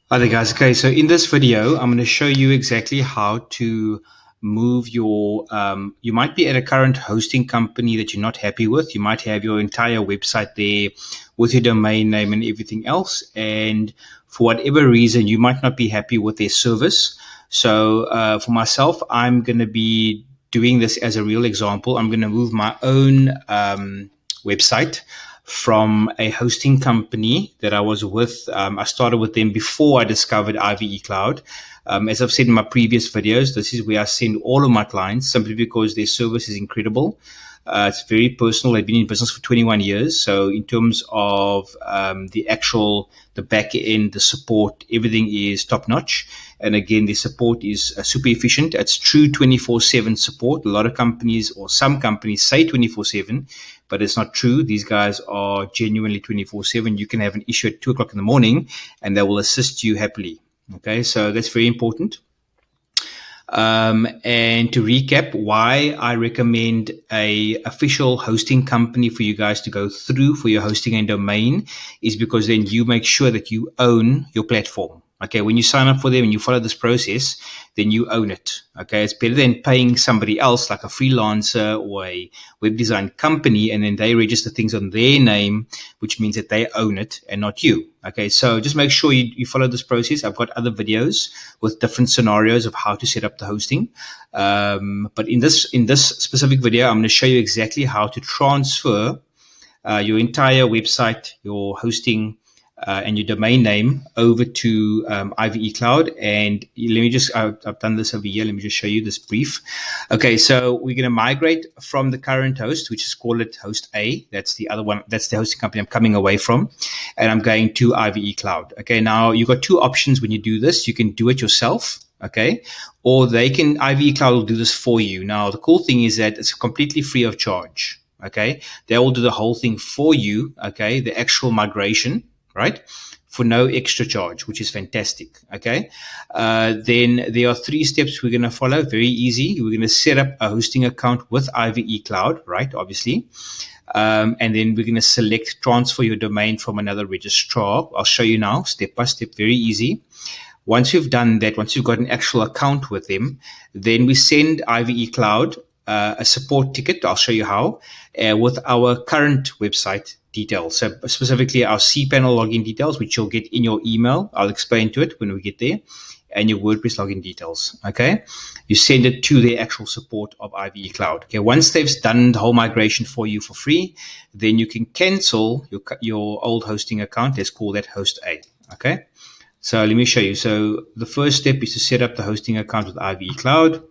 Hi there guys. Okay, so in this video, I'm going to show you exactly how to move your, you might be at a current hosting company that you're not happy with. You might have your entire website there with your domain name and everything else. And for whatever reason, you might not be happy with their service. So for myself, I'm going to be doing this as a real example. I'm going to move my own website from a hosting company that I was with. I started with them before I discovered IBE Cloud. As I've said in my previous videos, this is where I send all of my clients simply because their service is incredible. It's very personal. I've been in business for 21 years. So in terms of the back end, the support, everything is top notch. And again, the support is super efficient. It's true 24/7 support. A lot of companies or some companies say 24/7, but it's not true. These guys are genuinely 24/7. You can have an issue at 2 o'clock in the morning and they will assist you happily. Okay, so that's very important. And to recap, why I recommend a official hosting company for you guys to go through for your hosting and domain is because then you make sure that you own your platform. Okay, when you sign up for them and you follow this process, then you own it. Okay, it's better than paying somebody else like a freelancer or a web design company and then they register things on their name, which means that they own it and not you. Okay, so just make sure you follow this process. I've got other videos with different scenarios of how to set up the hosting. But in this specific video, I'm going to show you exactly how to transfer your entire website, your hosting, and your domain name over to IBE Cloud. And let me just, I've done this over here. Let me just show you this brief. Okay, so we're going to migrate from the current host, which is called it host A. That's the other one. That's the hosting company I'm coming away from. And I'm going to IBE Cloud. Okay, now you've got two options when you do this. You can do it yourself. Okay, or IBE Cloud will do this for you. Now, the cool thing is that it's completely free of charge. Okay, they will do the whole thing for you. Okay, the actual migration, right, for no extra charge, which is fantastic. Okay, then there are 3 steps we're going to follow. Very easy. We're going to set up a hosting account with IBE Cloud, right? Obviously. And then we're going to select transfer your domain from another registrar. I'll show you now, step by step, very easy. Once you've done that, once you've got an actual account with them, then we send IBE Cloud a support ticket. I'll show you how, with our current website details. So specifically our cPanel login details, which you'll get in your email. I'll explain to it when we get there. And your WordPress login details. Okay, you send it to the actual support of IBE Cloud. Okay, once they've done the whole migration for you for free, then you can cancel your old hosting account. Let's call that host A. Okay, so let me show you. So the first step is to set up the hosting account with IBE Cloud.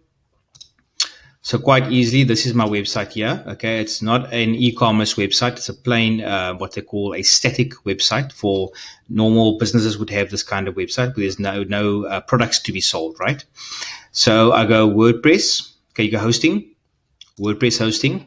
So quite easily, this is my website here. Okay, it's not an e-commerce website. It's a plain, what they call a static website. For normal businesses would have this kind of website, but there's no products to be sold, right? So I go WordPress. Okay, you go hosting, WordPress hosting.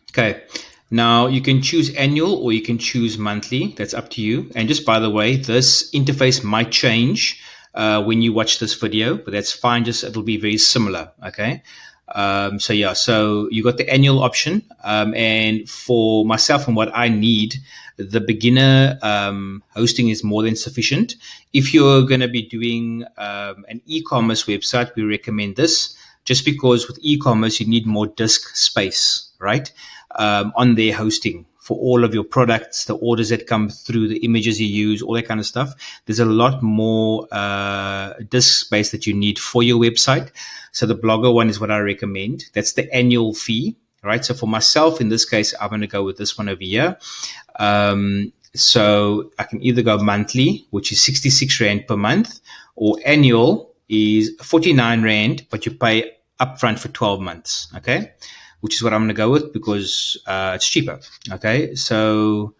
Okay. Now you can choose annual or you can choose monthly. That's up to you. And just by the way, this interface might change when you watch this video, but that's fine. Just it'll be very similar. Okay. So yeah, so you got the annual option. And for myself and what I need, the beginner hosting is more than sufficient. If you're going to be doing an e-commerce website, we recommend this just because with e-commerce, you need more disk space, right? On their hosting for all of your products, the orders that come through, the images you use, all that kind of stuff. There's a lot more disk space that you need for your website. So the Blogger one is what I recommend. That's the annual fee, right? So for myself, in this case, I'm going to go with this one over here. So I can either go monthly, which is 66 Rand per month, or annual is 49 Rand, but you pay upfront for 12 months, okay? Which is what I'm going to go with because it's cheaper. Okay, so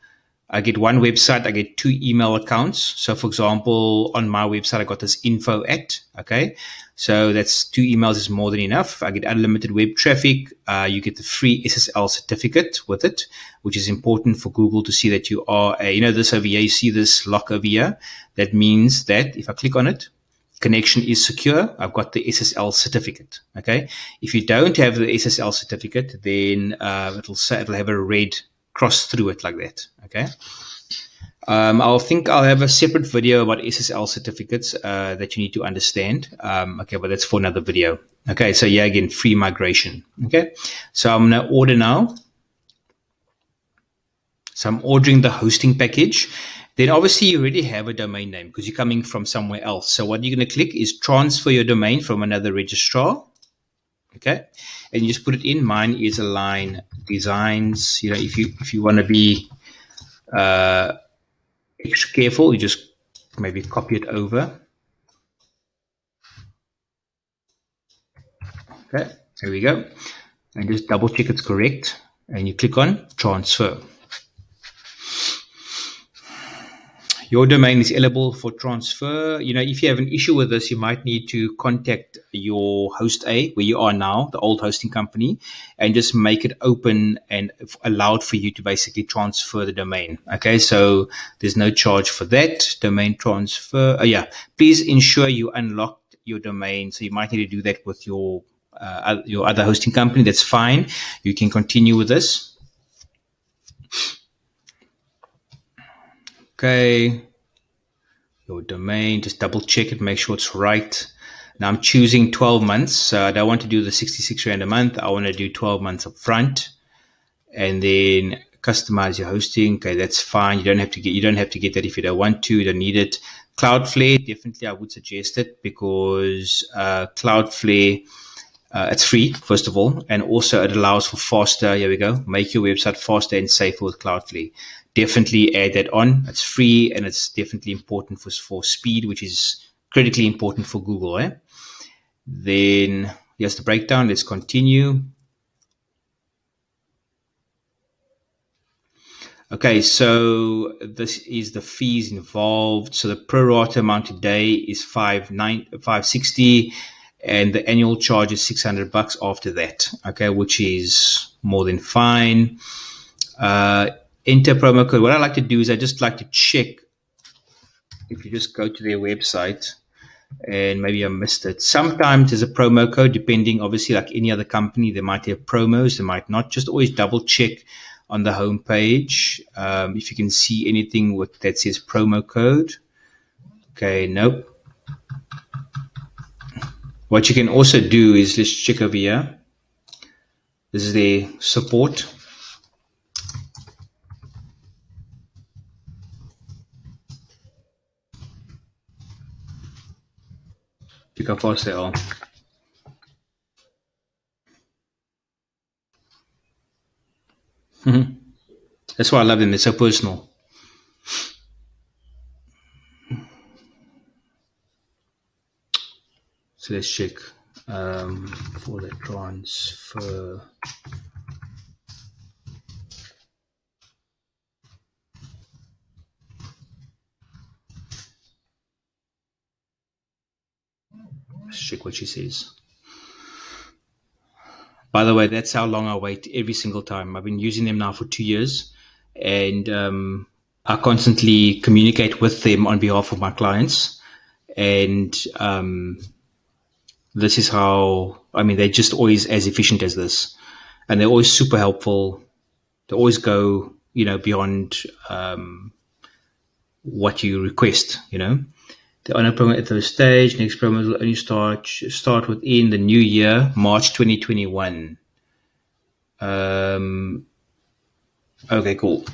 I get one website, I get 2 email accounts. So for example, on my website, I got this info at, okay, so that's 2 emails is more than enough. I get unlimited web traffic. You get the free SSL certificate with it, which is important for Google to see that you are, this over here, you see this lock over here. That means that if I click on it, connection is secure. I've got the SSL certificate. Okay. If you don't have the SSL certificate, then it'll have a red cross through it like that. Okay. I'll have a separate video about SSL certificates that you need to understand. Okay, but that's for another video. Okay, so yeah, again, free migration. Okay, so I'm gonna order now. So I'm ordering the hosting package. Then obviously you already have a domain name because you're coming from somewhere else. So what you're going to click is transfer your domain from another registrar. Okay, and you just put it in. Mine is Align Designs. You know, if you want to be extra careful, you just maybe copy it over. Okay, there we go. And just double check it's correct. And you click on transfer. Your domain is eligible for transfer. You know, if you have an issue with this, you might need to contact your host A, where you are now, the old hosting company, and just make it open and allowed for you to basically transfer the domain. Okay, so there's no charge for that. Domain transfer. Yeah, please ensure you unlocked your domain. So you might need to do that with your other hosting company. That's fine. You can continue with this. Okay, your domain, just double check it, make sure it's right. Now I'm choosing 12 months. So I don't want to do the 66 Rand a month. I want to do 12 months up front, and then customize your hosting. Okay, that's fine. You don't have to get that if you don't want to. You don't need it. Cloudflare, definitely I would suggest it because Cloudflare, it's free, first of all, and also it allows for faster. Here we go. Make your website faster and safer with Cloudflare. Definitely add that on. It's free and it's definitely important for speed, which is critically important for Google. Then here's the breakdown. Let's continue. Okay, so this is the fees involved. So the pro rata amount today is $560, and the annual charge is $600 after that. Okay, which is more than fine. Enter promo code. What I like to do is I just like to check if you just go to their website, and maybe I missed it. Sometimes there's a promo code, depending, obviously, like any other company, they might have promos, they might not. Just always double check on the home page if you can see anything that says promo code. Okay, nope. What you can also do is, let's check over here. This is their support. Check how fast they are. That's why I love them. They're so personal. So let's check for the transfer. Let's check what she says. By the way, that's how long I wait every single time. I've been using them now for 2 years, and I constantly communicate with them on behalf of my clients. And this is how, they're just always as efficient as this. And they're always super helpful. They always go, beyond what you request, The honor promo at the stage. Next promo will only start within the new year, March 2021. Okay, cool.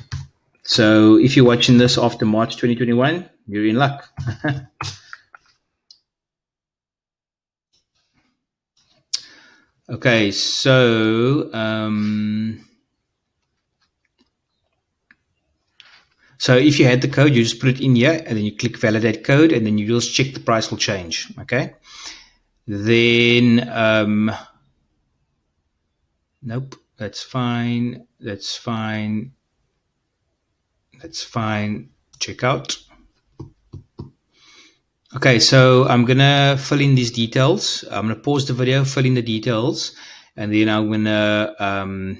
So if you're watching this after March 2021, you're in luck. Okay, so if you had the code, you just put it in here, and then you click validate code, and then you just check the price will change. Okay. Then nope, that's fine. That's fine. That's fine. Check out. Okay, so I'm gonna fill in these details. I'm gonna pause the video, fill in the details, and then I'm gonna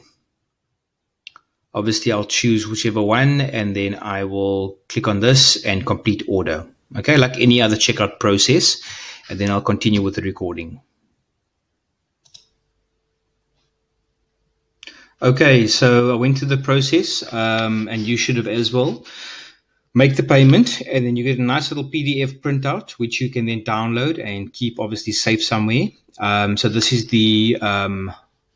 obviously I'll choose whichever one, and then I will click on this and complete order. Okay, like any other checkout process. and then I'll continue with the recording. Okay, so I went through the process, and you should have as well. Make the payment, and then you get a nice little PDF printout, which you can then download and keep obviously safe somewhere. So this is the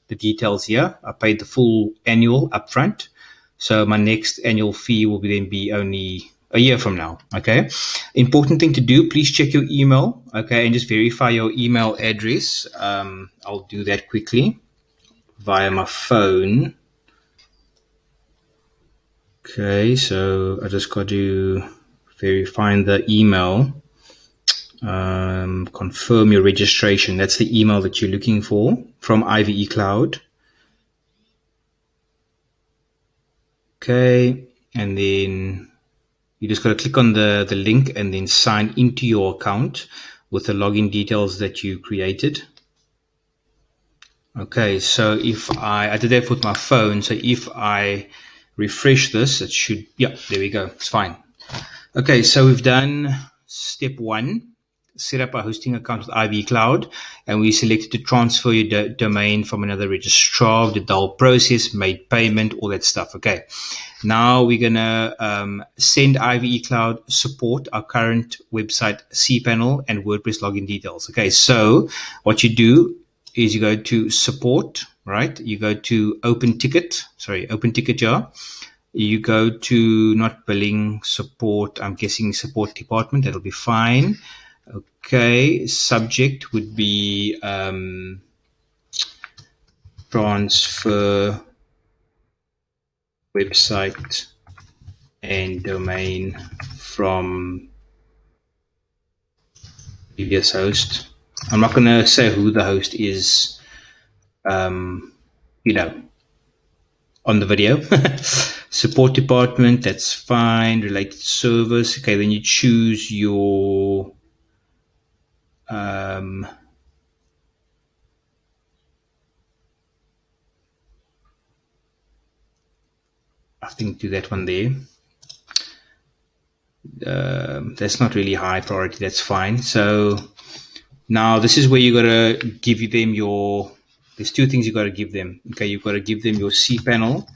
details here. I paid the full annual upfront, so my next annual fee will then be only a year from now. Okay. Important thing to do: please check your email. Okay, and just verify your email address. I'll do that quickly via my phone. Okay, so I just got to verify the email. Confirm your registration. That's the email that you're looking for from IBE Cloud. Okay, and then you just got to click on the link and then sign into your account with the login details that you created. Okay, so if I did that with my phone, so if I refresh this, it should, yeah, there we go, it's fine. Okay, so we've done step 1, set up a hosting account with IBE Cloud, and we selected to transfer your domain from another registrar, did the whole process, made payment, all that stuff. Okay, now we're going to send IBE Cloud support our current website cPanel and WordPress login details. Okay, so what you do is you go to support, right? You go to open ticket jar. You go to not billing, support, I'm guessing support department, that'll be fine. Okay, subject would be transfer website and domain from previous host. I'm not going to say who the host is, on the video. Support department, that's fine. Related service. Okay, then you choose your I think do that one there. That's not really high priority, that's fine. So now this is where you got to give them there's 2 things you got to give them. Okay, you've got to give them your cPanel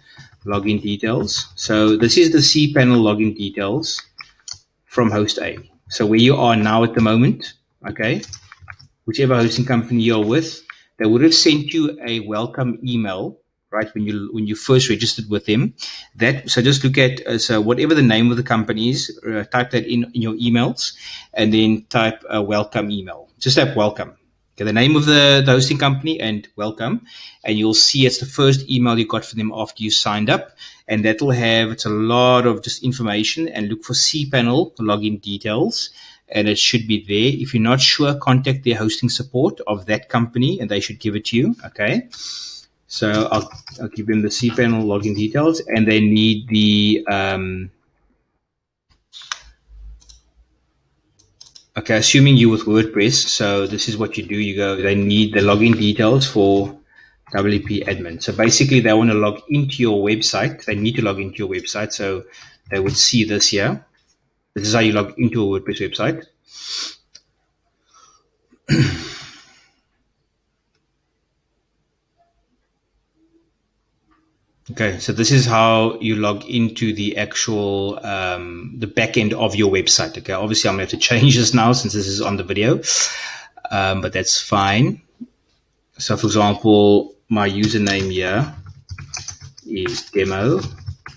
login details. So this is the cPanel login details from host A. So where you are now at the moment, okay, whichever hosting company you're with, they would have sent you a welcome email, right, when you first registered with them. So just look at so whatever the name of the company is, type that in your emails, and then type a welcome email. Just type welcome. Okay, the name of the hosting company and welcome, and you'll see it's the first email you got from them after you signed up, and that'll have, it's a lot of just information, and look for cPanel login details, and it should be there. If you're not sure, contact their hosting support of that company, and they should give it to you. Okay, so I'll give them the cPanel login details, and they need the okay, assuming you with WordPress, so this is what you do. You go, they need the login details for WP admin. So basically they want to log into your website. They need to log into your website. So they would see this here. This is how you log into a WordPress website. Okay, so this is how you log into the actual the back end of your website. Okay, obviously I'm going to have to change this now since this is on the video, but that's fine. So for example, my username here is demo,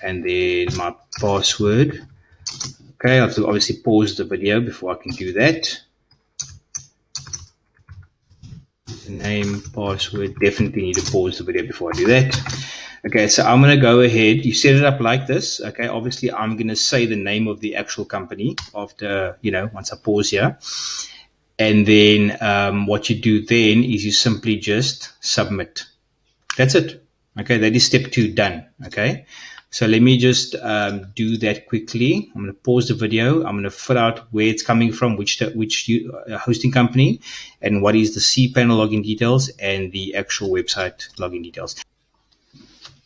and then my password. Okay, I have to obviously pause the video before I can do that. Name, password, definitely need to pause the video before I do that. Okay, so I'm going to go ahead. You set it up like this. Okay, obviously I'm going to say the name of the actual company after, once I pause here. And then what you do then is you simply just submit. That's it. Okay, that is step 2 done. Okay, so let me just do that quickly. I'm going to pause the video. I'm going to fill out where it's coming from, which hosting company, and what is the cPanel login details and the actual website login details.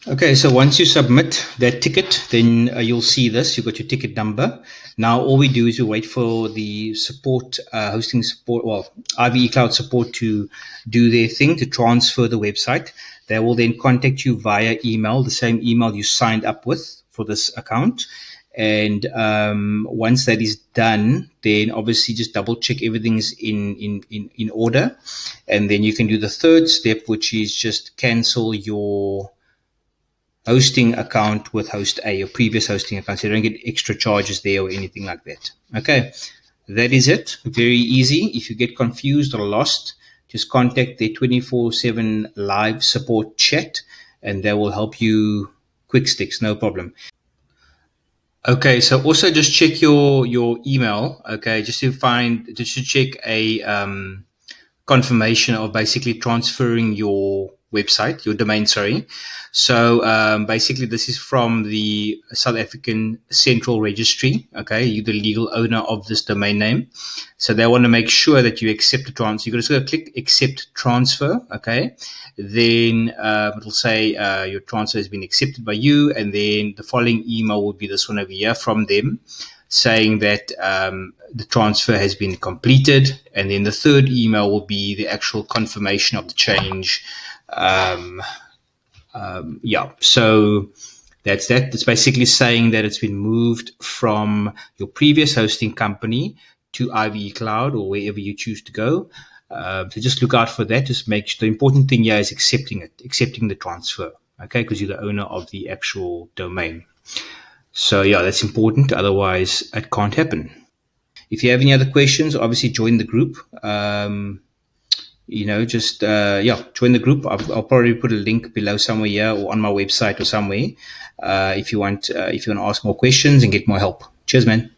Okay, so once you submit that ticket, then you'll see this. You've got your ticket number. Now, all we do is we wait for the support, hosting support, well, IBE Cloud support to do their thing to transfer the website. They will then contact you via email, the same email you signed up with for this account. And once that is done, then obviously just double check everything's in order. And then you can do the third step, which is just cancel your hosting account with host A, your previous hosting account, so you don't get extra charges there or anything like that. Okay, that is it. Very easy. If you get confused or lost, just contact their 24/7 live support chat and they will help you quick sticks, no problem. Okay, so also just check your email, okay, just to check a confirmation of basically transferring your website, your domain, sorry. So basically, this is from the South African Central Registry. Okay, you're the legal owner of this domain name. So they want to make sure that you accept the transfer. You're just going to click accept transfer. Okay, then it'll say your transfer has been accepted by you, and then the following email will be this one over here from them saying that the transfer has been completed. And then the third email will be the actual confirmation of the change. Yeah, so that's that. It's basically saying that it's been moved from your previous hosting company to IBE Cloud or wherever you choose to go. So just look out for that. Just make sure the important thing here is accepting the transfer. Okay, because you're the owner of the actual domain. So yeah, that's important. Otherwise, it can't happen. If you have any other questions, obviously join the group. Just yeah, join the group. I'll probably put a link below somewhere here or on my website or somewhere if you want to ask more questions and get more help. Cheers, man.